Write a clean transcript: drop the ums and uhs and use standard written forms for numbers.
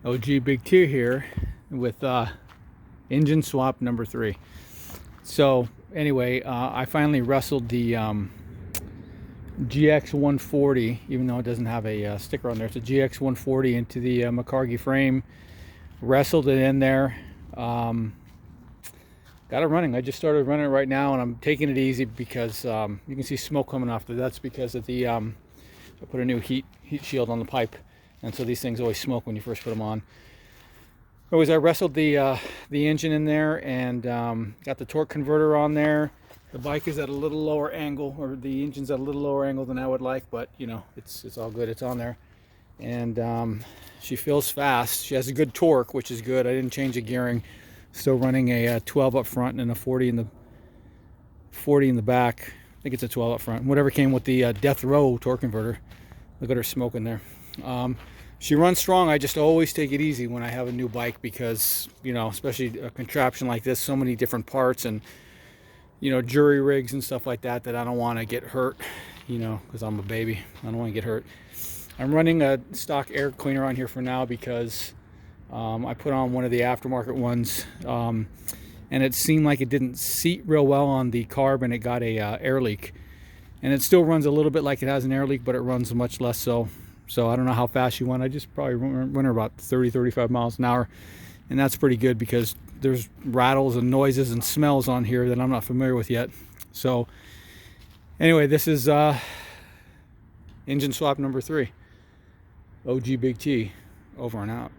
OG Big T here with engine swap number 3. So anyway, I finally wrestled the GX140, even though it doesn't have a sticker on there. It's a GX140 into the Micargi frame. Wrestled it in there. Got it running. I just started running it right now, and I'm taking it easy because you can see smoke coming off. That's because of the I put a new heat shield on the pipe, and so these things always smoke when you first put them on. Anyways, I wrestled the engine in there and got the torque converter on there. The bike is at a little lower angle, or the engine's at a little lower angle than I would like, but you know, it's all good. It's on there, and she feels fast. She has a good torque, which is good. I didn't change the gearing. Still running a 12 up front and a 40 in the back. I think it's a 12 up front. Whatever came with the death row torque converter. Look at her smoking there. She runs strong. I just always take it easy when I have a new bike because, you know, especially a contraption like this, so many different parts and, you know, jury rigs and stuff like that, that I don't want to get hurt, you know, because I'm a baby. I don't want to get hurt. I'm running a stock air cleaner on here for now because I put on one of the aftermarket ones, and it seemed like it didn't seat real well on the carb, and it got a air leak. And it still runs a little bit like it has an air leak, but it runs much less so. So I don't know how fast you went. I just probably run her about 30-35 miles an hour, and that's pretty good because there's rattles and noises and smells on here that I'm not familiar with yet. So anyway, this is engine swap number 3. OG Big T, over and out.